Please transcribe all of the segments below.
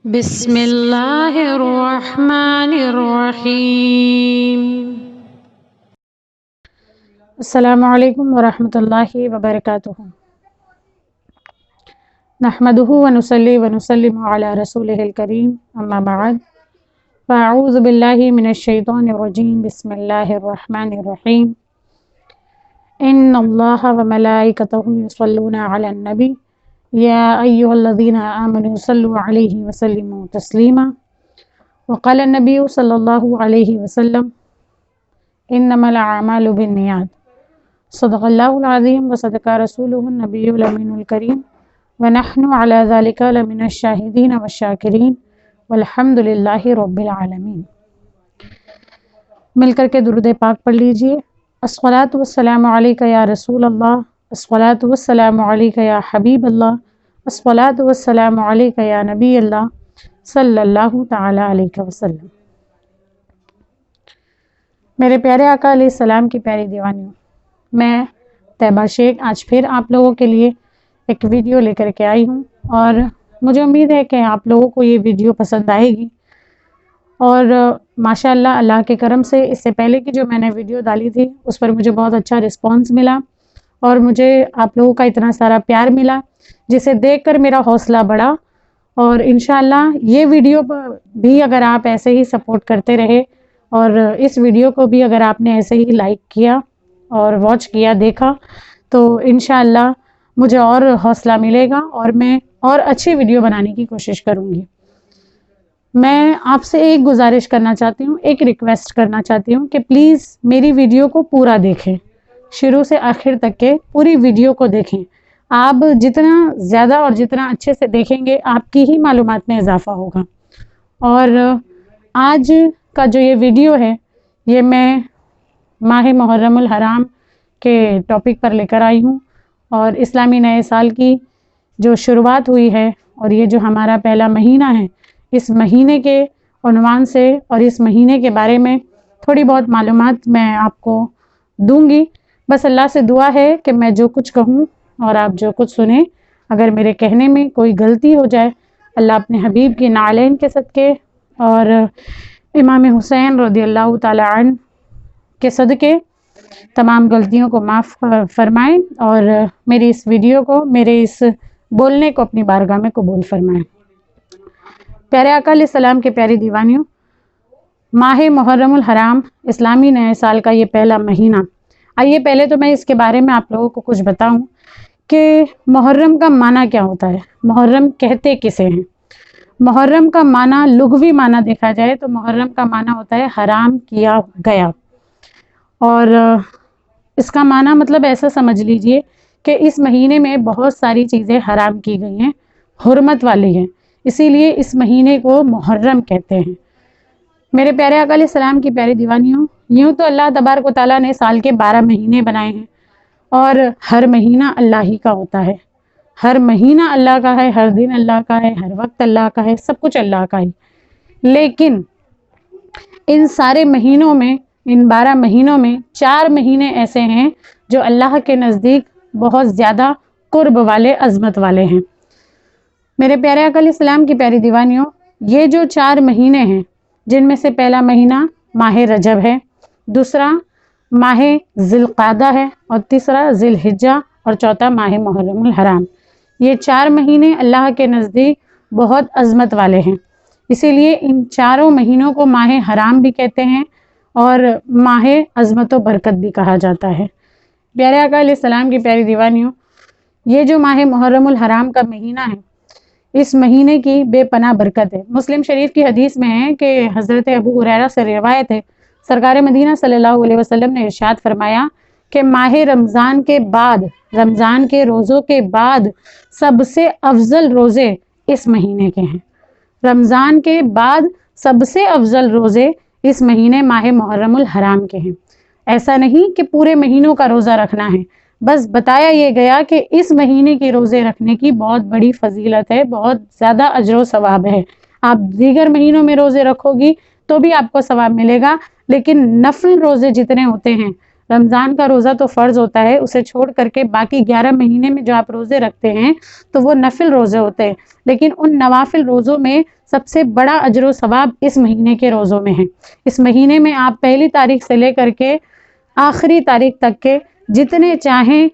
بسم اللہ الرحمن الرحیم۔ السلام علیکم ورحمۃ اللہ وبرکاتہ۔ نحمده ونصلی ونسلم علی رسولہ الکریم، اما بعد فاعوذ باللہ من الشیطان الرجیم، بسم اللہ الرحمن الرحیم۔ ان اللہ وملائکتہ یصلون علی النبی یا ایھا الذین آمنوا صلوا علیہ وسلموا تسلیما۔ وقال النبی صلی اللہ علیہ وسلم انما الاعمال بالنیات۔ صدق اللہ العظیم وصدق رسولہ النبی الامین الکریم، ونحن علی ذلک لمن الشاہدین والشاکرین، والحمد للہ رب العالمین۔ مل کر کے درود پاک پڑھ لیجئے۔ الصلاۃ والسلام علیک یا رسول اللہ، الصلاۃ والسلام علیک یا حبیب اللہ، الصلاۃ والسلام علیک یا نبی اللہ صلی اللہ تعالی علیہ وسلم۔ میرے پیارے آقا علیہ السلام کی پیاری دیوانیوں، میں طیبہ شیخ آج پھر آپ لوگوں کے لیے ایک ویڈیو لے کر کے آئی ہوں، اور مجھے امید ہے کہ آپ لوگوں کو یہ ویڈیو پسند آئے گی۔ اور ماشاءاللہ اللہ کے کرم سے اس سے پہلے کی جو میں نے ویڈیو ڈالی تھی اس پر مجھے بہت اچھا رسپانس ملا، اور مجھے آپ لوگوں کا اتنا سارا پیار ملا جسے دیکھ کر میرا حوصلہ بڑھا۔ اور انشاءاللہ یہ ویڈیو بھی اگر آپ ایسے ہی سپورٹ کرتے رہے، اور اس ویڈیو کو بھی اگر آپ نے ایسے ہی لائک کیا اور واچ کیا، دیکھا، تو انشاءاللہ مجھے اور حوصلہ ملے گا اور میں اور اچھی ویڈیو بنانے کی کوشش کروں گی۔ میں آپ سے ایک گزارش کرنا چاہتی ہوں، ایک ریکویسٹ کرنا چاہتی ہوں کہ پلیز میری ویڈیو کو پورا دیکھیں، شروع سے آخر تک کے پوری ویڈیو کو دیکھیں۔ آپ جتنا زیادہ اور جتنا اچھے سے دیکھیں گے آپ کی ہی معلومات میں اضافہ ہوگا۔ اور آج کا جو یہ ویڈیو ہے یہ میں ماہ محرم الحرام کے ٹاپک پر لے کر آئی ہوں، اور اسلامی نئے سال کی جو شروعات ہوئی ہے اور یہ جو ہمارا پہلا مہینہ ہے، اس مہینے کے عنوان سے اور اس مہینے کے بارے میں تھوڑی بہت معلومات میں آپ کو دوں گی۔ بس اللہ سے دعا ہے کہ میں جو کچھ کہوں اور آپ جو کچھ سنیں، اگر میرے کہنے میں کوئی غلطی ہو جائے، اللہ اپنے حبیب کی نعلین کے صدقے اور امام حسین رضی اللہ تعالی عنہ کے صدقے تمام غلطیوں کو معاف فرمائیں، اور میری اس ویڈیو کو، میرے اس بولنے کو اپنی بارگاہ میں قبول فرمائیں۔ پیارے آقا علیہ السلام کے پیاری دیوانیوں، ماہ محرم الحرام اسلامی نئے سال کا یہ پہلا مہینہ، آئیے پہلے تو میں اس کے بارے میں آپ لوگوں کو کچھ بتاؤں کہ محرم کا معنی کیا ہوتا ہے، محرم کہتے کسے ہیں۔ محرم کا معنی، لغوی معنی دیکھا جائے تو محرم کا معنی ہوتا ہے حرام کیا گیا، اور اس کا معنی مطلب ایسا سمجھ لیجئے کہ اس مہینے میں بہت ساری چیزیں حرام کی گئی ہیں، حرمت والی ہیں، اسی لیے اس مہینے کو محرم کہتے ہیں۔ میرے پیارے آقا علیہ السلام کی پیاری دیوانیوں، یوں تو اللہ تبارک و تعالیٰ نے سال کے 12 مہینے بنائے ہیں، اور ہر مہینہ اللہ ہی کا ہوتا ہے، ہر مہینہ اللہ کا ہے، ہر دن اللہ کا ہے، ہر وقت اللہ کا ہے، سب کچھ اللہ کا ہی۔ لیکن ان سارے مہینوں میں، ان 12 مہینوں میں 4 مہینے ایسے ہیں جو اللہ کے نزدیک بہت زیادہ قرب والے، عظمت والے ہیں۔ میرے پیارے آقا علیہ السلام کی پیاری دیوانیوں، یہ جو 4 مہینے ہیں، جن میں سے پہلا مہینہ ماہ رجب ہے، دوسرا ماہ ذی القعدہ ہے، اور تیسرا ذی الحجہ، اور چوتھا ماہ محرم الحرام۔ یہ 4 مہینے اللہ کے نزدیک بہت عظمت والے ہیں، اسی لیے ان چاروں مہینوں کو ماہ حرام بھی کہتے ہیں اور ماہ عظمت و برکت بھی کہا جاتا ہے۔ پیارے آقا علیہ السلام کی پیاری دیوانیوں، یہ جو ماہ محرم الحرام کا مہینہ ہے، اس مہینے کی بے پناہ برکت ہے۔ مسلم شریف کی حدیث میں ہے کہ حضرت ابو ہریرہ سے روایت ہے، سرکار مدینہ صلی اللہ علیہ وسلم نے ارشاد فرمایا کہ ماہ رمضان کے بعد، رمضان کے روزوں کے بعد سب سے افضل روزے اس مہینے کے ہیں۔ رمضان کے بعد سب سے افضل روزے اس مہینے ماہ محرم الحرام کے ہیں۔ ایسا نہیں کہ پورے مہینوں کا روزہ رکھنا ہے، بس بتایا یہ گیا کہ اس مہینے کے روزے رکھنے کی بہت بڑی فضیلت ہے، بہت زیادہ اجر و ثواب ہے۔ آپ دیگر مہینوں میں روزے رکھو گی تو بھی آپ کو ثواب ملے گا، لیکن نفل روزے جتنے ہوتے ہیں رمضان کا روزہ تو فرض ہوتا ہے، اسے چھوڑ کر کے باقی 11 مہینے میں جو آپ روزے رکھتے ہیں تو وہ نفل روزے ہوتے ہیں، لیکن ان نوافل روزوں میں سب سے بڑا اجر و ثواب اس مہینے کے روزوں میں ہے۔ اس مہینے میں آپ پہلی تاریخ سے لے کر کے آخری تاریخ تک کے جتنے چاہیں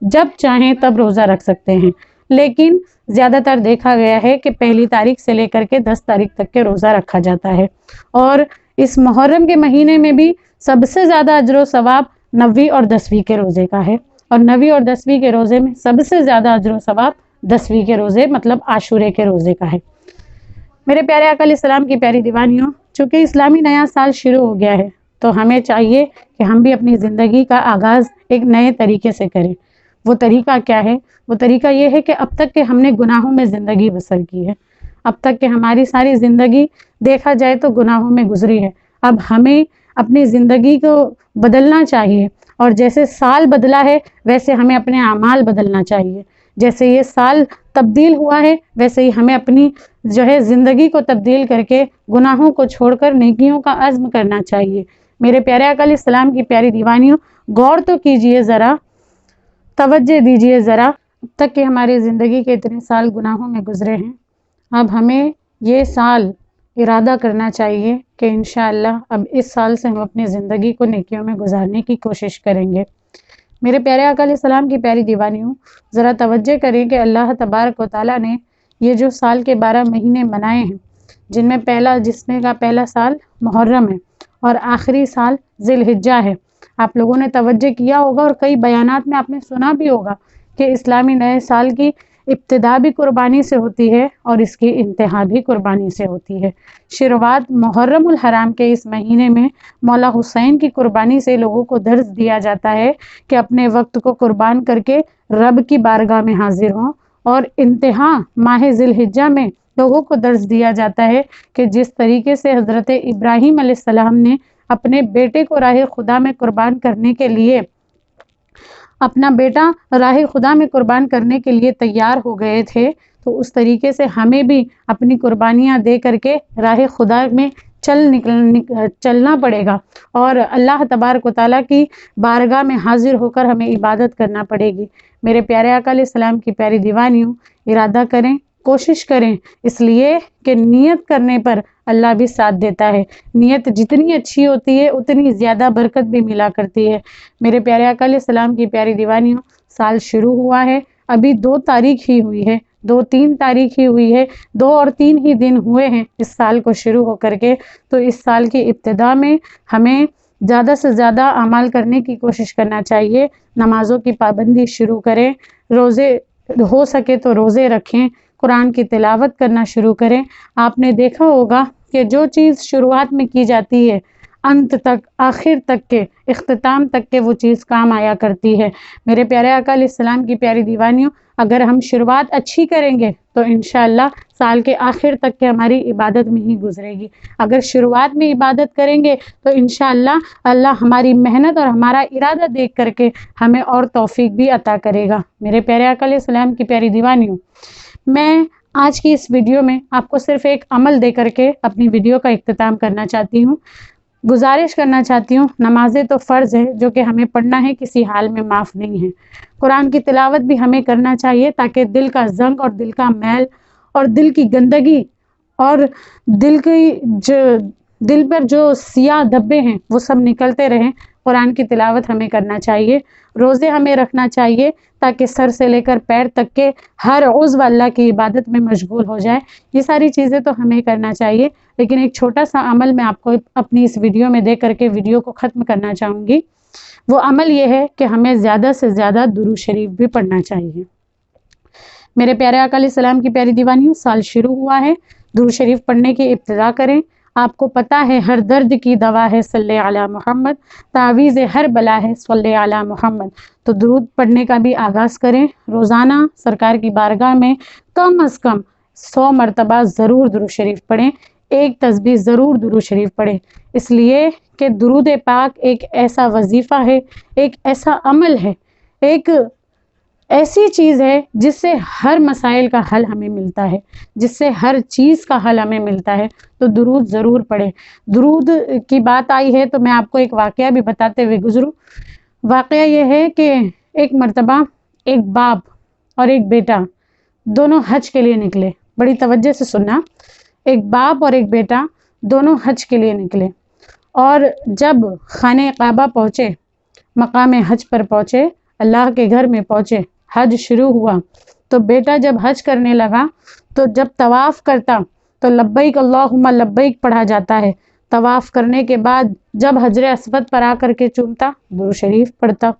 جب چاہیں تب روزہ رکھ سکتے ہیں، لیکن زیادہ تر دیکھا گیا ہے کہ پہلی تاریخ سے لے کر کے 10 تاریخ تک کے روزہ رکھا جاتا ہے۔ اور اس محرم کے مہینے میں بھی سب سے زیادہ اجر و ثواب 9ویں اور 10ویں کے روزے کا ہے، اور 9ویں اور 10ویں کے روزے میں سب سے زیادہ اجر و ثواب 10ویں کے روزے مطلب عاشورے کے روزے کا ہے۔ میرے پیارے آقا علیہ السلام کی پیاری دیوانیوں، چونکہ اسلامی نیا سال شروع ہو گیا ہے تو ہمیں چاہیے کہ ہم بھی اپنی زندگی کا آغاز ایک نئے طریقے سے کریں۔ وہ طریقہ کیا ہے؟ وہ طریقہ یہ ہے کہ اب تک کہ ہم نے گناہوں میں زندگی بسر کی ہے، اب تک کہ ہماری ساری زندگی دیکھا جائے تو گناہوں میں گزری ہے، اب ہمیں اپنی زندگی کو بدلنا چاہیے، اور جیسے سال بدلا ہے ویسے ہمیں اپنے اعمال بدلنا چاہیے۔ جیسے یہ سال تبدیل ہوا ہے ویسے ہی ہمیں اپنی زندگی کو تبدیل کر کے گناہوں کو چھوڑ کر نیکیوں کا عزم کرنا چاہیے۔ میرے پیارے آقا علیہ السلام کی پیاری دیوانیوں، غور تو کیجئے ذرا، توجہ دیجئے ذرا، اب تک کہ ہماری زندگی کے اتنے سال گناہوں میں گزرے ہیں، اب ہمیں یہ سال ارادہ کرنا چاہیے کہ انشاءاللہ اب اس سال سے ہم اپنی زندگی کو نیکیوں میں گزارنے کی کوشش کریں گے۔ میرے پیارے آقا علیہ السلام کی پیاری دیوانیوں، ذرا توجہ کریں کہ اللہ تبارک و تعالیٰ نے یہ جو سال کے 12 مہینے منائے ہیں، جن میں جس میں کا پہلا سال محرم ہے اور آخری سال ذی الحجہ ہے، آپ لوگوں نے توجہ کیا ہوگا اور کئی بیانات میں آپ نے سنا بھی ہوگا کہ اسلامی نئے سال کی ابتدا بھی قربانی سے ہوتی ہے اور اس کی انتہا بھی قربانی سے ہوتی ہے۔ شروعات محرم الحرام کے اس مہینے میں مولا حسین کی قربانی سے لوگوں کو درس دیا جاتا ہے کہ اپنے وقت کو قربان کر کے رب کی بارگاہ میں حاضر ہوں، اور انتہا ماہ ذی الحجہ میں لوگوں کو درس دیا جاتا ہے کہ جس طریقے سے حضرت ابراہیم علیہ السلام نے اپنے بیٹے کو راہ خدا میں قربان کرنے کے لیے اپنا بیٹا راہ خدا میں قربان کرنے کے لیے تیار ہو گئے تھے، تو اس طریقے سے ہمیں بھی اپنی قربانیاں دے کر کے راہ خدا میں چلنا پڑے گا، اور اللہ تبارک و تعالیٰ کی بارگاہ میں حاضر ہو کر ہمیں عبادت کرنا پڑے گی۔ میرے پیارے آقا علیہ السلام کی پیاری دیوانیوں، ارادہ کریں، کوشش کریں، اس لیے کہ نیت کرنے پر اللہ بھی ساتھ دیتا ہے۔ نیت جتنی اچھی ہوتی ہے اتنی زیادہ برکت بھی ملا کرتی ہے۔ میرے پیارے آقا علیہ السلام کی پیاری دیوانیوں، سال شروع ہوا ہے، ابھی 2 تاریخ ہی ہوئی ہے، 2-3 تاریخ ہی ہوئی ہے، 2 اور 3 ہی دن ہوئے ہیں اس سال کو شروع ہو کر کے، تو اس سال کی ابتدا میں ہمیں زیادہ سے زیادہ اعمال کرنے کی کوشش کرنا چاہیے۔ نمازوں کی پابندی شروع کریں، روزے ہو سکے تو روزے رکھیں، قرآن کی تلاوت کرنا شروع کریں۔ آپ نے دیکھا ہوگا کہ جو چیز شروعات میں کی جاتی ہے انت تک، آخر تک کے، اختتام تک کے وہ چیز کام آیا کرتی ہے۔ میرے پیارے آقا علیہ السلام کی پیاری دیوانیوں، اگر ہم شروعات اچھی کریں گے تو انشاءاللہ سال کے آخر تک کے ہماری عبادت میں ہی گزرے گی۔ اگر شروعات میں عبادت کریں گے تو انشاءاللہ اللہ ہماری محنت اور ہمارا ارادہ دیکھ کر کے ہمیں اور توفیق بھی عطا کرے گا۔ میرے پیارے آقا علیہ السلام کی پیاری دیوانیوں، میں آج کی اس ویڈیو میں آپ کو صرف ایک عمل دے کر کے اپنی ویڈیو کا اختتام کرنا چاہتی ہوں۔ گزارش کرنا چاہتی ہوں، نمازیں تو فرض ہے جو کہ ہمیں پڑھنا ہے، کسی حال میں معاف نہیں ہے۔ قرآن کی تلاوت بھی ہمیں کرنا چاہیے تاکہ دل کا زنگ اور دل کا میل اور دل کی گندگی اور دل پر جو سیاہ دھبے ہیں وہ سب نکلتے رہیں۔ قرآن کی تلاوت ہمیں کرنا چاہیے، روزے ہمیں رکھنا چاہیے تاکہ سر سے لے کر پیر تک کے ہر عضو اللہ کی عبادت میں مشغول ہو جائے۔ یہ ساری چیزیں تو ہمیں کرنا چاہیے، لیکن ایک چھوٹا سا عمل میں آپ کو اپنی اس ویڈیو میں دے کر کے ویڈیو کو ختم کرنا چاہوں گی۔ وہ عمل یہ ہے کہ ہمیں زیادہ سے زیادہ درود شریف بھی پڑھنا چاہیے۔ میرے پیارے آقا علیہ السلام کی پیاری دیوانیوں، سال شروع ہوا ہے، درود شریف پڑھنے کی ابتدا کریں۔ آپ کو پتہ ہے ہر درد کی دوا ہے صلی علی محمد، تعویذ ہر بلا ہے صلی علی محمد، تو درود پڑھنے کا بھی آغاز کریں۔ روزانہ سرکار کی بارگاہ میں کم از کم 100 مرتبہ ضرور درود شریف پڑھیں، ایک تسبیح ضرور درود شریف پڑھیں، اس لیے کہ درود پاک ایک ایسا وظیفہ ہے، ایک ایسا عمل ہے، ایک ایسی چیز ہے جس سے ہر مسائل کا حل ہمیں ملتا ہے، جس سے ہر چیز کا حل ہمیں ملتا ہے، تو درود ضرور پڑھیں۔ درود کی بات آئی ہے تو میں آپ کو ایک واقعہ بھی بتاتے ہوئے گزروں واقعہ یہ ہے کہ ایک مرتبہ ایک باپ اور ایک بیٹا دونوں حج کے لیے نکلے. بڑی توجہ سے سننا. ایک باپ اور ایک بیٹا دونوں حج کے لیے نکلے، اور جب خانہ کعبہ پہنچے، مقام حج پر پہنچے، اللہ کے گھر میں پہنچے، حج شروع ہوا، تو بیٹا جب حج کرنے لگا تو جب طواف کرتا تو لبیک اللہم لبیک پڑھا جاتا ہے. طواف کرنے کے بعد جب حجر اسود پر آ کر کے چومتا، درود شریف پڑھتا،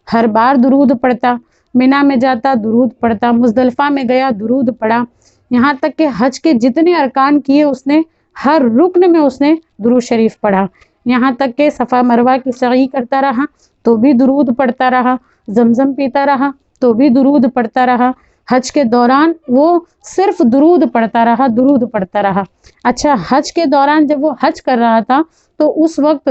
ہر بار درود پڑھتا، مینا میں جاتا درود پڑھتا، مزدلفہ میں گیا درود پڑھا، یہاں تک کہ حج کے جتنے ارکان کیے اس نے ہر رکن میں اس نے درود شریف پڑھا. یہاں تک کہ صفا مروہ کی سعی کرتا رہا تو بھی درود پڑھتا رہا، زمزم پیتا رہا تو بھی درود پڑھتا رہا. حج کے دوران وہ صرف درود پڑھتا رہا، درود پڑھتا رہا. اچھا، حج کے دوران جب وہ حج کر رہا تھا تو اس وقت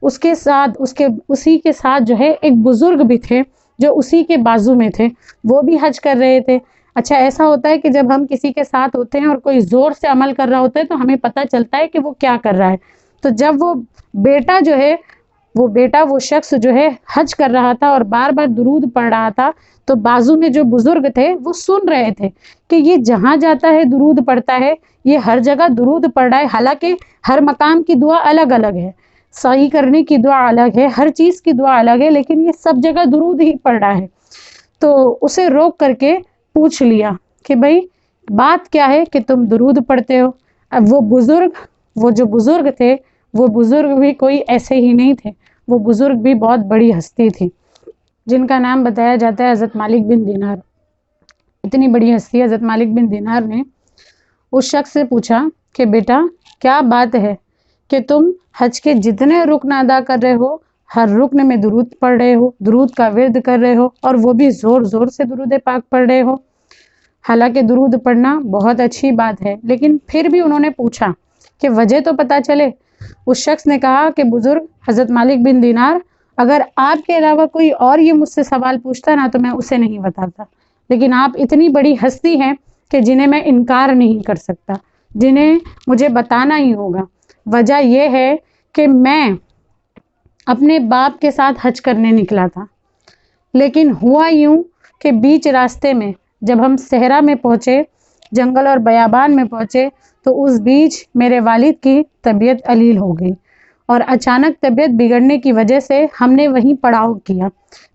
اس کے ساتھ اسی کے ساتھ جو ہے ایک بزرگ بھی تھے جو اسی کے بازو میں تھے، وہ بھی حج کر رہے تھے. اچھا، ایسا ہوتا ہے کہ جب ہم کسی کے ساتھ ہوتے ہیں اور کوئی زور سے عمل کر رہا ہوتا ہے تو ہمیں پتہ چلتا ہے کہ وہ کیا کر رہا ہے. تو جب وہ بیٹا وہ شخص جو ہے حج کر رہا تھا اور بار بار درود پڑھ رہا تھا، تو بازو میں جو بزرگ تھے وہ سن رہے تھے کہ یہ جہاں جاتا ہے درود پڑھتا ہے، یہ ہر جگہ درود پڑھ رہا ہے. حالانکہ ہر مقام کی دعا الگ الگ ہے، سعی کرنے کی دعا الگ ہے، ہر چیز کی دعا الگ ہے، لیکن یہ سب جگہ درود ہی پڑھ رہا ہے. تو اسے روک کر کے پوچھ لیا کہ بھائی بات کیا ہے کہ تم درود پڑھتے ہو. اب وہ جو بزرگ تھے، وہ بزرگ بھی کوئی ایسے ہی نہیں تھے، وہ بزرگ بھی بہت بڑی ہستی تھی جن کا نام بتایا جاتا ہے حضرت مالک بن دینار. اتنی بڑی ہستی حضرت مالک بن دینار نے اس شخص سے پوچھا کہ بیٹا کیا بات ہے کہ تم حج کے جتنے رکن ادا کر رہے ہو، ہر رکن میں درود پڑھ رہے ہو، درود کا ورد کر رہے ہو، اور وہ بھی زور زور سے درود پاک پڑھ رہے ہو. حالانکہ درود پڑھنا بہت اچھی بات ہے، لیکن پھر بھی انہوں نے پوچھا کہ وجہ تو پتہ چلے. اس شخص نے کہا کہ بزرگ حضرت مالک بن دینار، اگر آپ کے علاوہ کوئی اور یہ مجھ سے سوال پوچھتا نا تو میں اسے نہیں بتاتا، لیکن آپ اتنی بڑی ہستی ہیں کہ جنہیں میں انکار نہیں کر سکتا، جنہیں مجھے بتانا ہی ہوگا. وجہ یہ ہے کہ میں اپنے باپ کے ساتھ حج کرنے نکلا تھا، لیکن ہوا یوں کہ بیچ راستے میں جب ہم صحرا میں پہنچے، جنگل اور بیابان میں پہنچے، تو اس بیچ میرے والد کی طبیعت علیل ہو گئی، اور اچانک طبیعت بگڑنے کی وجہ سے ہم نے وہیں پڑاؤ کیا.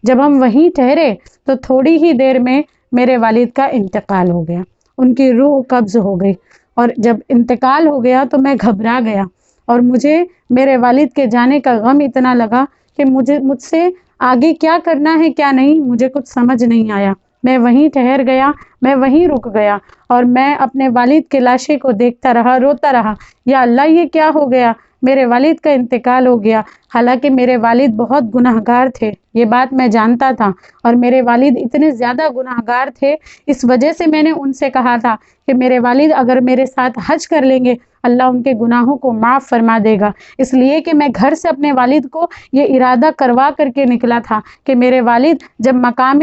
جب ہم وہیں ٹھہرے تو تھوڑی ہی دیر میں میرے والد کا انتقال ہو گیا، ان کی روح قبض ہو گئی. اور جب انتقال ہو گیا تو میں گھبرا گیا، اور مجھے میرے والد کے جانے کا غم اتنا لگا کہ مجھ سے آگے کیا کرنا ہے کیا نہیں، مجھے کچھ سمجھ نہیں آیا. میں وہیں ٹھہر گیا، میں وہیں رک گیا، اور میں اپنے والد کے لاشے کو دیکھتا رہا، روتا رہا، یا اللہ یہ کیا ہو گیا، میرے والد کا انتقال ہو گیا. حالانکہ میرے والد بہت گناہگار تھے، یہ بات میں جانتا تھا، اور میرے والد اتنے زیادہ گناہگار تھے، اس وجہ سے میں نے ان سے کہا تھا کہ میرے والد اگر میرے ساتھ حج کر لیں گے اللہ ان کے گناہوں کو معاف فرما دے گا. اس لیے کہ میں گھر سے اپنے والد کو یہ ارادہ کروا کر کے نکلا تھا کہ میرے والد جب مقام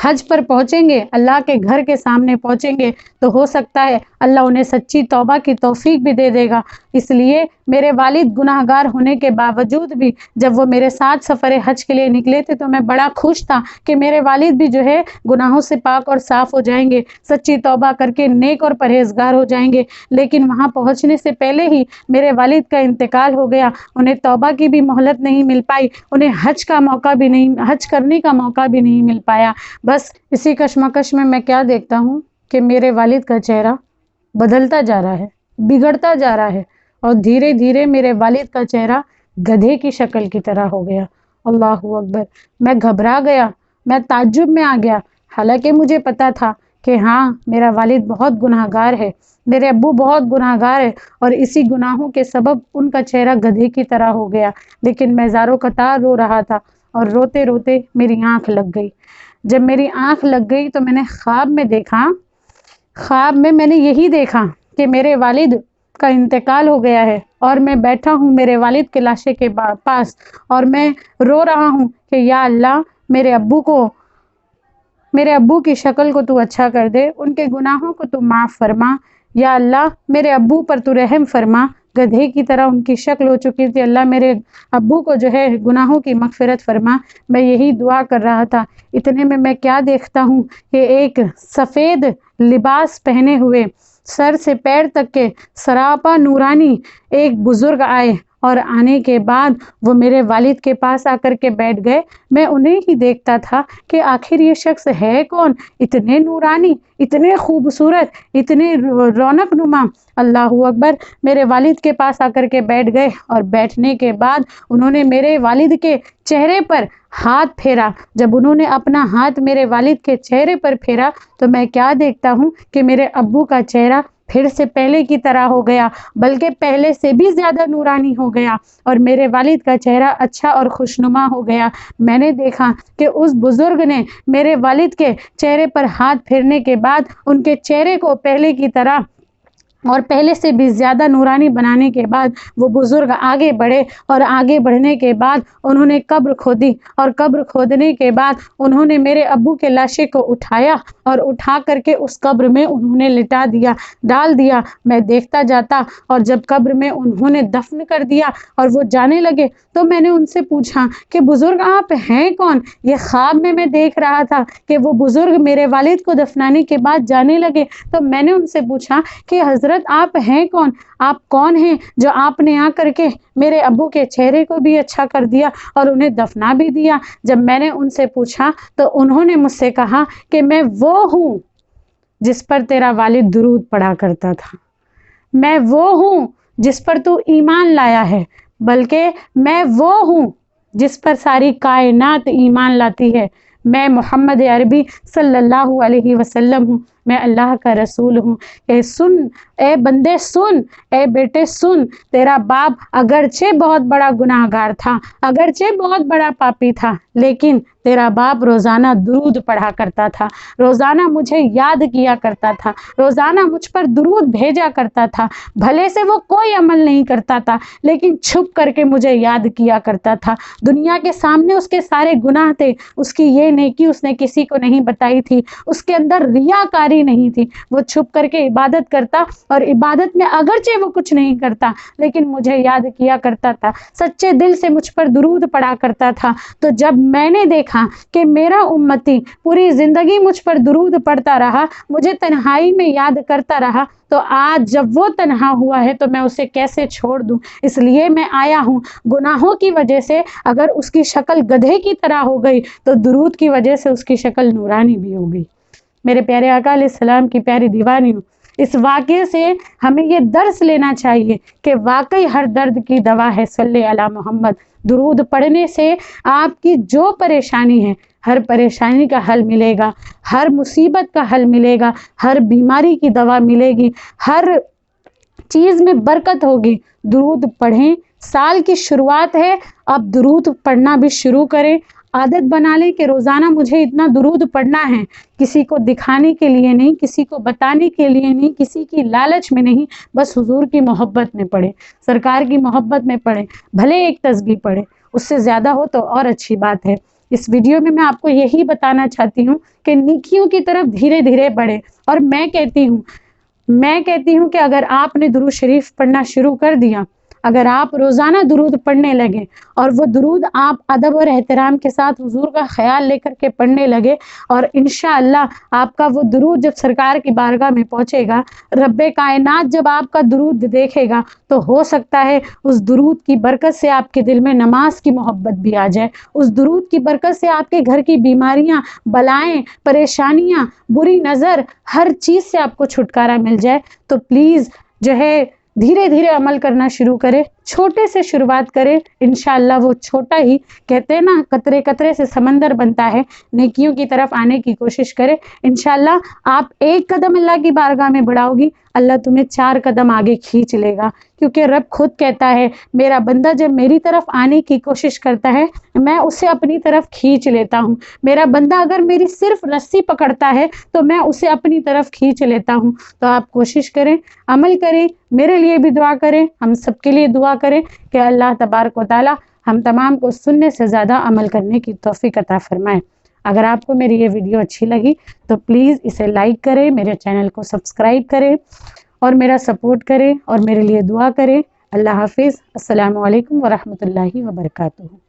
حج پر پہنچیں گے، اللہ کے گھر کے سامنے پہنچیں گے، تو ہو سکتا ہے اللہ انہیں سچی توبہ کی توفیق بھی دے دے گا. اس لیے میرے والد گناہگار ہونے کے باوجود بھی جب وہ میرے ساتھ سفر حج کے لیے نکلے تھے تو میں بڑا خوش تھا کہ میرے والد بھی جو ہے گناہوں سے پاک اور صاف ہو جائیں گے، سچی توبہ کر کے نیک اور پرہیزگار ہو جائیں گے. لیکن وہاں پہنچنے سے پہلے ہی میرے والد کا انتقال ہو گیا، انہیں توبہ کی بھی مہلت نہیں مل پائی، انہیں حج کرنے کا موقع بھی نہیں مل پایا. بس اسی کشمکش میں کیا دیکھتا ہوں کہ میرے والد کا چہرہ بدلتا جا رہا ہے، بگڑتا جا رہا ہے، اور دھیرے دھیرے میرے والد کا چہرہ گدھے کی شکل کی طرح ہو گیا. اللہ اکبر! میں گھبرا گیا، میں تعجب میں آ گیا. حالانکہ مجھے پتا تھا کہ ہاں میرا والد بہت گناہگار ہے، میرے ابو بہت گناہگار ہے، اور اسی گناہوں کے سبب ان کا چہرہ گدھے کی طرح ہو گیا. لیکن میں زارو قطار رو رہا تھا، اور روتے روتے میری آنکھ لگ گئی. جب میری آنکھ لگ گئی تو میں نے خواب میں نے یہی دیکھا کہ میرے والد کا انتقال ہو گیا ہے، اور میں بیٹھا ہوں میرے والد کے لاشے کے پاس، اور میں رو رہا ہوں کہ یا اللہ میرے ابو کی شکل کو تو اچھا کر دے، ان کے گناہوں کو تو معاف فرما، یا اللہ میرے ابو پر تو رحم فرما، گدھے کی طرح ان کی شکل ہو چکی تھی۔ اللہ میرے ابو کو جو ہے گناہوں کی مغفرت فرما۔ میں یہی دعا کر رہا تھا، اتنے میں کیا دیکھتا ہوں کہ ایک سفید لباس پہنے ہوئے، سر سے پیر تک کے سراپا نورانی ایک بزرگ آئے، اور آنے کے بعد وہ میرے والد کے پاس آ کر کے بیٹھ گئے۔ میں انہیں ہی دیکھتا تھا کہ آخر یہ شخص ہے کون، اتنے نورانی، اتنے خوبصورت، اتنے رونق نما۔ اللہ اکبر۔ میرے والد کے پاس آ کر کے بیٹھ گئے، اور بیٹھنے کے بعد انہوں نے میرے والد کے چہرے پر ہاتھ پھیرا۔ جب انہوں نے اپنا ہاتھ میرے والد کے چہرے پر پھیرا تو میں کیا دیکھتا ہوں کہ میرے ابو کا چہرہ پھر سے پہلے کی طرح ہو گیا، بلکہ پہلے سے بھی زیادہ نورانی ہو گیا، اور میرے والد کا چہرہ اچھا اور خوشنما ہو گیا۔ میں نے دیکھا کہ اس بزرگ نے میرے والد کے چہرے پر ہاتھ پھیرنے کے بعد ان کے چہرے کو پہلے کی طرح اور پہلے سے بھی زیادہ نورانی بنانے کے بعد وہ بزرگ آگے بڑھے، اور آگے بڑھنے کے بعد انہوں نے قبر کھودی، اور قبر کھودنے کے بعد انہوں نے میرے ابو کے لاشے کو اٹھایا، اور اٹھا کر کے اس قبر میں انہوں نے لٹا دیا، ڈال دیا۔ میں دیکھتا جاتا، اور جب قبر میں انہوں نے دفن کر دیا اور وہ جانے لگے تو میں نے ان سے پوچھا کہ بزرگ آپ ہیں کون؟ یہ خواب میں دیکھ رہا تھا کہ وہ بزرگ میرے والد کو دفنانے کے بعد جانے لگے۔ تو میں نے ان سے پوچھا کہ حضرت آپ ہیں کون؟ آپ کون ہیں جو آپ نے آ کر کے میرے ابو کے چہرے کو بھی اچھا کر دیا اور انہیں دفنا بھی دیا؟ جب میں نے ان سے پوچھا تو انہوں نے مجھ سے کہا کہ میں وہ ہوں جس پر تیرا والد درود پڑھا کرتا تھا، میں وہ ہوں جس پر تو ایمان لایا ہے، بلکہ میں وہ ہوں جس پر ساری کائنات ایمان لاتی ہے۔ میں محمد عربی صلی اللہ علیہ وسلم ہوں، میں اللہ کا رسول ہوں۔ اے سن، اے بندے سن، اے بیٹے سن، تیرا باپ اگرچہ بہت بڑا گناہ گار تھا، اگرچہ بہت بڑا پاپی تھا، لیکن تیرا باپ روزانہ درود پڑھا کرتا تھا، روزانہ مجھے یاد کیا کرتا تھا، روزانہ مجھ پر درود بھیجا کرتا تھا۔ بھلے سے وہ کوئی عمل نہیں کرتا تھا، لیکن چھپ کر کے مجھے یاد کیا کرتا تھا۔ دنیا کے سامنے اس کے سارے گناہ تھے، اس کی یہ نیکی اس نے کسی کو نہیں بتائی تھی، اس کے اندر ریاکاری نہیں تھی، وہ چھپ کر کے عبادت کرتا، اور عبادت میں اگرچہ وہ کچھ نہیں کرتا لیکن مجھے یاد کیا کرتا تھا، سچے دل سے مجھ پر درود پڑھا کرتا تھا۔ تو جب میں نے دیکھا کہ میرا امتی پوری زندگی مجھ پر درود پڑھتا رہا، مجھے تنہائی میں یاد کرتا رہا، تو آج جب وہ تنہا ہوا ہے تو میں اسے کیسے چھوڑ دوں؟ اس لیے میں آیا ہوں۔ گناہوں کی وجہ سے اگر اس کی شکل گدھے کی طرح ہو گئی تو درود کی وجہ سے اس کی شکل نورانی بھی ہو گئی۔ میرے پیارے آقا علیہ السلام کی پیاری دیوانیوں، اس واقعے سے ہمیں یہ درس لینا چاہیے کہ واقعی ہر درد کی دوا ہے صلی علی محمد۔ درود پڑھنے سے آپ کی جو پریشانی ہے، ہر پریشانی کا حل ملے گا، ہر مصیبت کا حل ملے گا، ہر بیماری کی دوا ملے گی، ہر چیز میں برکت ہوگی۔ درود پڑھیں، سال کی شروعات ہے، اب درود پڑھنا بھی شروع کریں۔ عادت بنا لیں کہ روزانہ مجھے اتنا درود پڑھنا ہے، کسی کو دکھانے کے لیے نہیں، کسی کو بتانے کے لیے نہیں، کسی کی لالچ میں نہیں، بس حضور کی محبت میں پڑھیں، سرکار کی محبت میں پڑھیں۔ بھلے ایک تسبیح پڑھیں، اس سے زیادہ ہو تو اور اچھی بات ہے۔ اس ویڈیو میں آپ کو یہی بتانا چاہتی ہوں کہ نیکیوں کی طرف دھیرے دھیرے بڑھیں۔ اور میں کہتی ہوں کہ اگر آپ نے درود شریف پڑھنا شروع کر دیا، اگر آپ روزانہ درود پڑھنے لگے، اور وہ درود آپ ادب اور احترام کے ساتھ حضور کا خیال لے کر کے پڑھنے لگے، اور انشاءاللہ آپ کا وہ درود جب سرکار کی بارگاہ میں پہنچے گا، رب کائنات جب آپ کا درود دیکھے گا تو ہو سکتا ہے اس درود کی برکت سے آپ کے دل میں نماز کی محبت بھی آ جائے، اس درود کی برکت سے آپ کے گھر کی بیماریاں، بلائیں، پریشانیاں، بری نظر، ہر چیز سے آپ کو چھٹکارا مل جائے۔ تو پلیز جو ہے دھیرے دھیرے عمل کرنا شروع کرے، چھوٹے سے شروعات کرے، انشاءاللہ وہ چھوٹا ہی، کہتے ہیں نا قطرے قطرے سے سمندر بنتا ہے، نیکیوں کی طرف آنے کی کوشش کرے۔ انشاءاللہ آپ ایک قدم اللہ کی بارگاہ میں بڑھاؤ گی، اللہ تمہیں 4 قدم آگے کھینچ لے گا، کیونکہ رب خود کہتا ہے میرا بندہ جب میری طرف آنے کی کوشش کرتا ہے میں اسے اپنی طرف کھینچ لیتا ہوں، میرا بندہ اگر میری صرف رسی پکڑتا ہے تو میں اسے اپنی طرف کھینچ لیتا ہوں۔ تو آپ کوشش کریں، عمل کریں، میرے لیے بھی دعا کریں، ہم سب کے لیے دعا کریں کہ اللہ تبارک و تعالی ہم تمام کو سننے سے زیادہ عمل کرنے کی توفیق عطا فرمائے۔ اگر آپ کو میری یہ ویڈیو اچھی لگی تو پلیز اسے لائک کریں، میرے چینل کو سبسکرائب کریں اور میرا سپورٹ کریں اور میرے لیے دعا کریں۔ اللہ حافظ۔ السلام علیکم ورحمۃ اللہ وبرکاتہ۔